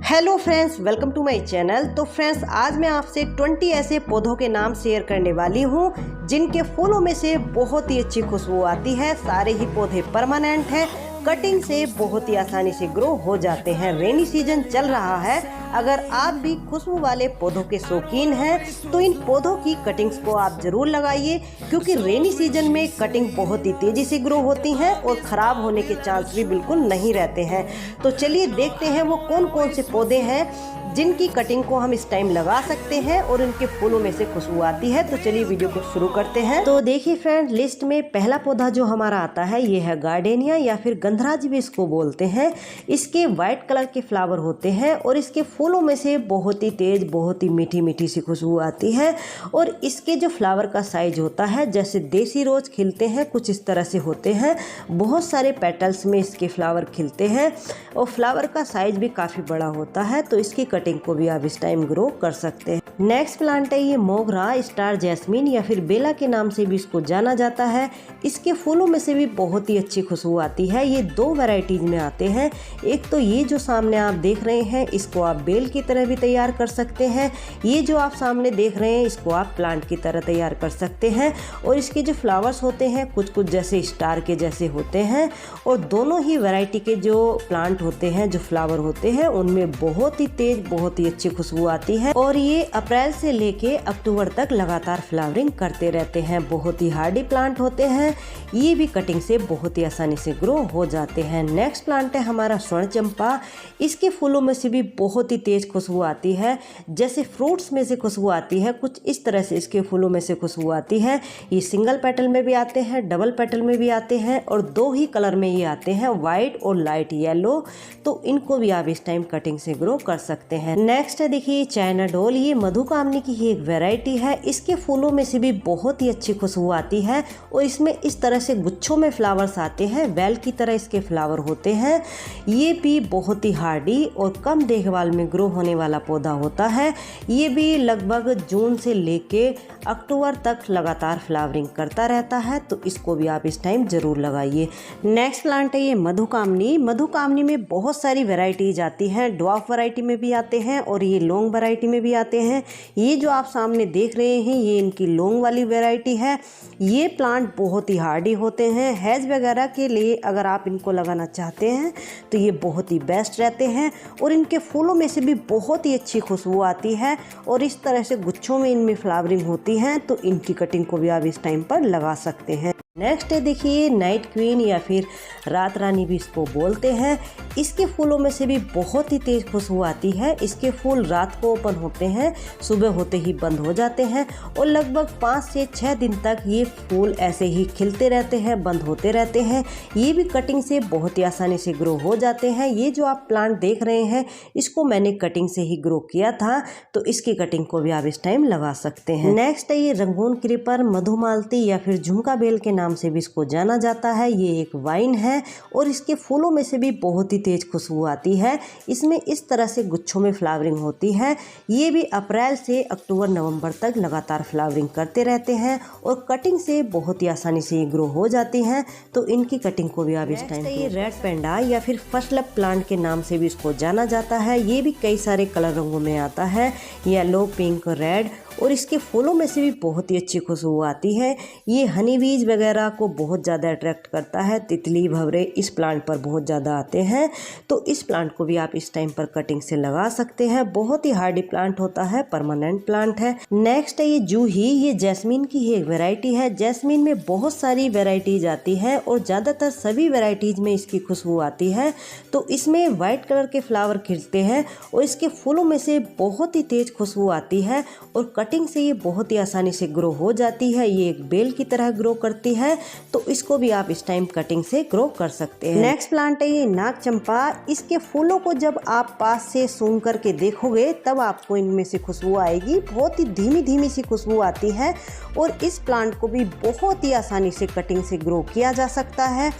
Hello friends, welcome to my channel. तो friends, आज मैं आपसे 20 ऐसे पौधों के नाम शेयर करने वाली हूँ जिनके फूलों में से बहुत ही अच्छी खुशबू आती है। सारे ही पौधे परमानेंट हैं, कटिंग से बहुत ही आसानी से ग्रो हो जाते हैं। रेनी सीजन चल रहा है, अगर आप भी खुशबू वाले पौधों के शौकीन हैं तो इन पौधों की कटिंग्स को आप जरूर लगाइए, क्योंकि रेनी सीजन में कटिंग बहुत ही तेजी से ग्रो होती हैं और ख़राब होने के चांस भी बिल्कुल नहीं रहते हैं। तो चलिए देखते हैं वो कौन कौन से पौधे हैं जिनकी कटिंग को हम इस टाइम लगा सकते हैं और इनके फूलों में से खुशबू आती है। तो चलिए वीडियो को शुरू करते हैं। तो देखिए फ्रेंड, लिस्ट में पहला पौधा जो हमारा आता है ये है गार्डेनिया या फिर गंधराज भी इसको बोलते हैं। इसके व्हाइट कलर के फ्लावर होते हैं और इसके फूलों में से बहुत ही तेज, बहुत ही मीठी मीठी सी खुशबू आती है। और इसके जो फ्लावर का साइज होता है, जैसे देसी रोज खिलते हैं कुछ इस तरह से होते हैं। बहुत सारे पेटल्स में इसके फ्लावर खिलते हैं और फ्लावर का साइज भी काफ़ी बड़ा होता है। तो इसकी कटिंग को भी आप इस टाइम ग्रो कर सकते हैं। नेक्स्ट प्लांट है ये मोगरा स्टार जैस्मीन या फिर बेला के नाम से भी इसको जाना जाता है। इसके फूलों में से भी बहुत ही अच्छी खुशबू आती है। ये दो वैरायटीज में आते हैं। एक तो ये जो सामने आप देख रहे हैं, इसको आप बेल की तरह भी तैयार कर सकते हैं। ये जो आप सामने देख रहे हैं, इसको आप प्लांट की तरह तैयार कर सकते हैं। और इसके जो फ्लावर्स होते हैं कुछ कुछ जैसे स्टार के जैसे होते हैं। और दोनों ही वैरायटी के जो प्लांट होते हैं, जो फ्लावर होते हैं, उनमें बहुत ही तेज, बहुत ही अच्छी खुशबू आती है। और ये अप्रैल से लेके अक्टूबर तक लगातार फ्लावरिंग करते रहते हैं। बहुत ही हार्डी प्लांट होते हैं। ये भी कटिंग से बहुत ही आसानी से ग्रो हो जाते हैं। नेक्स्ट प्लांट है हमारा स्वर्ण चंपा। इसके फूलों में से भी बहुत ही तेज खुशबू आती है। जैसे फ्रूट्स में से खुशबू आती है, कुछ इस तरह से इसके फूलों में से खुशबू आती है। ये सिंगल पेटल में भी आते हैं, डबल पेटल में भी आते हैं और दो ही कलर में ये आते हैं, व्हाइट और लाइट येलो। तो इनको भी आप इस टाइम कटिंग से ग्रो कर सकते हैं। नेक्स्ट है देखिए चाइना डोल। ये मधुकामनी की ही एक वैरायटी है। इसके फूलों में से भी बहुत ही अच्छी खुशबू आती है और इसमें इस तरह से गुच्छों में फ्लावर्स आते हैं। बेल की तरह इसके फ्लावर होते हैं। ये भी बहुत ही हार्डी और कम देखभाल में ग्रो होने वाला पौधा होता है। ये भी लगभग जून से लेके अक्टूबर तक लगातार फ्लावरिंग करता रहता है। तो इसको भी आप इस टाइम जरूर लगाइए। नेक्स्ट प्लांट है ये मधुकामनी। मधुकामनी में बहुत सारी वैरायटीज आती हैं। ड्वार्फ वैरायटी में भी आते हैं और ये लॉन्ग वैरायटी में भी आते हैं। ये जो आप सामने देख रहे हैं, ये इनकी लॉन्ग वाली वैरायटी है। ये प्लांट बहुत ही हार्डी होते हैं। हैज वगैरह के लिए अगर आप इनको लगाना चाहते हैं तो ये बहुत ही बेस्ट रहते हैं। और इनके फूलों में से भी बहुत ही अच्छी खुशबू आती है और इस तरह से गुच्छों में इनमें फ्लावरिंग होती है। तो इनकी कटिंग को भी आप इस टाइम पर लगा सकते हैं। नेक्स्ट है देखिए नाइट क्वीन या फिर रात रानी भी इसको बोलते हैं। इसके फूलों में से भी बहुत ही तेज खुशबू आती है। इसके फूल रात को ओपन होते हैं, सुबह होते ही बंद हो जाते हैं और लगभग 5 से 6 दिन तक ये फूल ऐसे ही खिलते रहते हैं, बंद होते रहते हैं। ये भी कटिंग से बहुत ही आसानी से ग्रो हो जाते हैं। ये जो आप प्लांट देख रहे हैं, इसको मैंने कटिंग से ही ग्रो किया था। तो इसकी कटिंग को भी आप इस टाइम लगा सकते हैं। नेक्स्ट है ये रंगून क्रीपर, मधुमालती या फिर झुमका बेल के नाम से भी इसको जाना जाता है। ये एक वाइन है और इसके फूलों में से भी बहुत ही तेज खुशबू आती है। इसमें इस तरह से गुच्छों में फ्लावरिंग होती है। ये भी अप्रैल से अक्टूबर नवंबर तक लगातार फ्लावरिंग करते रहते हैं और कटिंग से बहुत ही आसानी से ये ग्रो हो जाती हैं। तो इनकी कटिंग को भी आप इस टाइम ये रेड पेंडा या फिर फर्स्ट प्लांट के नाम से भी इसको जाना जाता है। ये भी कई सारे कलर रंगों में आता है, येलो, पिंक, रेड। और इसके फूलों में से भी बहुत ही अच्छी खुशबू आती है। ये हनी बीज वगैरह को बहुत ज़्यादा अट्रैक्ट करता है। तितली, भंवरे इस प्लांट पर बहुत ज़्यादा आते हैं। तो इस प्लांट को भी आप इस टाइम पर कटिंग से लगा सकते हैं। बहुत ही हार्डी प्लांट होता है, परमानेंट प्लांट है। नेक्स्ट है ये जूही। ये जैस्मीन की ही एक वैरायटी है। जैस्मीन में बहुत सारी वैरायटीज आती है और ज़्यादातर सभी वैरायटीज में इसकी खुशबू आती है। तो इसमें वाइट कलर के फ्लावर खिलते हैं और इसके फूलों में से बहुत ही तेज खुशबू आती है और कटिंग से ये बहुत ही आसानी से ग्रो हो जाती है। ये एक बेल की तरह ग्रो करती है। तो इसको भी आप इस टाइम कटिंग से ग्रो कर सकते हैं। नेक्स्ट प्लांट है ये नाग चंपा। इसके फूलों को जब आप पास से सूंघ करके देखोगे तब आपको इनमें से खुशबू आएगी। बहुत ही धीमी धीमी सी खुशबू आती है और इस प्लांट को भी बहुत ही आसानी से कटिंग से ग्रो किया जा सकता है।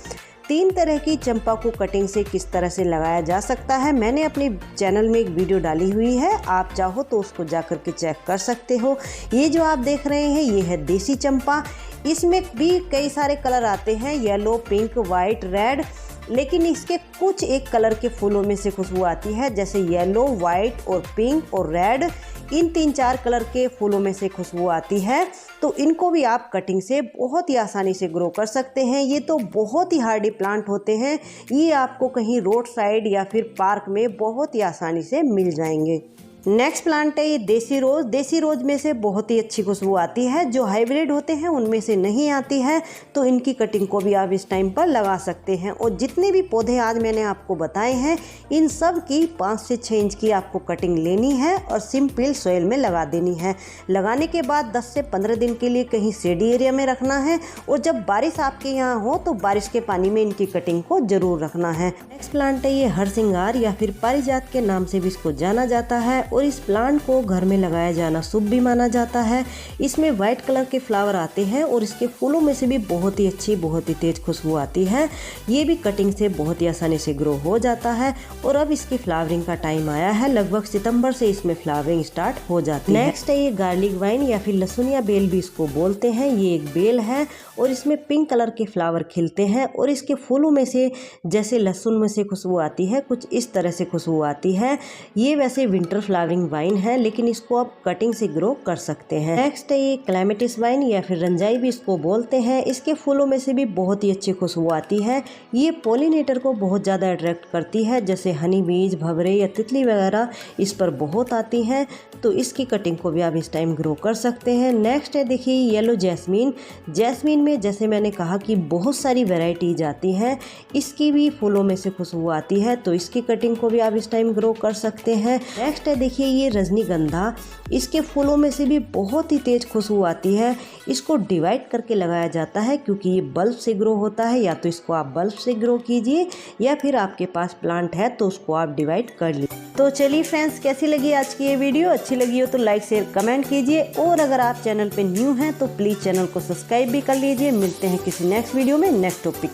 3 तरह की चंपा को कटिंग से किस तरह से लगाया जा सकता है, मैंने अपने चैनल में एक वीडियो डाली हुई है। आप चाहो तो उसको जाकर के चेक कर सकते हो। ये जो आप देख रहे हैं ये है देसी चंपा। इसमें भी कई सारे कलर आते हैं, येलो, पिंक, वाइट, रेड। लेकिन इसके कुछ एक कलर के फूलों में से खुशबू आती है, जैसे येलो, वाइट और पिंक और रेड। इन 3-4 कलर के फूलों में से खुशबू आती है। तो इनको भी आप कटिंग से बहुत ही आसानी से ग्रो कर सकते हैं। ये तो बहुत ही हार्डी प्लांट होते हैं, ये आपको कहीं रोड साइड या फिर पार्क में बहुत ही आसानी से मिल जाएंगे। नेक्स्ट प्लांट है ये देसी रोज। देसी रोज में से बहुत ही अच्छी खुशबू आती है, जो हाइब्रिड होते हैं उनमें से नहीं आती है। तो इनकी कटिंग को भी आप इस टाइम पर लगा सकते हैं। और जितने भी पौधे आज मैंने आपको बताए हैं, इन सब की 5 से 6 इंच की आपको कटिंग लेनी है और सिंपल सॉइल में लगा देनी है। लगाने के बाद 10 से 15 दिन के लिए कहीं शेडी एरिया में रखना है। और जब बारिश आपके यहाँ हो तो बारिश के पानी में इनकी कटिंग को जरूर रखना है। नेक्स्ट प्लांट है ये हरसिंगार या फिर पारिजात के नाम से भी इसको जाना जाता है। और इस प्लांट को घर में लगाया जाना शुभ भी माना जाता है। इसमें वाइट कलर के फ्लावर आते हैं और इसके फूलों में से भी बहुत ही अच्छी, बहुत ही तेज खुशबू आती है। ये भी कटिंग से बहुत ही आसानी से ग्रो हो जाता है। और अब इसकी फ्लावरिंग का टाइम आया है, लगभग सितंबर से इसमें फ्लावरिंग स्टार्ट हो जाती है। नेक्स्ट है ये गार्लिक वाइन या फिर लहसुनिया बेल भी इसको बोलते हैं। ये एक बेल है और इसमें पिंक कलर के फ्लावर खिलते हैं और इसके फूलों में से जैसे लहसुन में से खुशबू आती है, कुछ इस तरह से खुशबू आती है। ये वैसे विंटर फ्लावरिंग वाइन है, लेकिन इसको आप कटिंग से ग्रो कर सकते हैं। नेक्स्ट है ये क्लैमेटिस वाइन या फिर रंजाई भी इसको बोलते हैं। इसके फूलों में से भी बहुत ही अच्छी खुशबू आती है। ये पॉलिनेटर को बहुत ज़्यादा अट्रैक्ट करती है, जैसे हनी बीज, भंवरे या तितली वगैरह इस पर बहुत आती हैं। तो इसकी कटिंग को भी आप इस टाइम ग्रो कर सकते हैं। नेक्स्ट है देखिए येलो जैस्मीन। जैस्मीन में जैसे मैंने कहा कि बहुत सारी वेराइटीज आती हैं, इसकी भी फूलों में से खुशबू आती है। तो इसकी कटिंग को भी आप इस टाइम ग्रो कर सकते हैं। नेक्स्ट है देखिए ये रजनीगंधा। इसके फूलों में से भी बहुत ही तेज खुशबू आती है। इसको डिवाइड करके लगाया जाता है क्योंकि ये बल्ब से ग्रो होता है। या तो इसको आप बल्ब से ग्रो कीजिए या फिर आपके पास प्लांट है तो उसको आप डिवाइड कर लीजिए। तो चलिए फ्रेंड्स, कैसी लगी आज की ये वीडियो? अच्छी लगी हो तो लाइक शेयर कमेंट कीजिए। और अगर आप चैनल पे न्यू हैं तो प्लीज़ चैनल को सब्सक्राइब भी कर लीजिए। मिलते हैं किसी नेक्स्ट वीडियो में नेक्स्ट टॉपिक।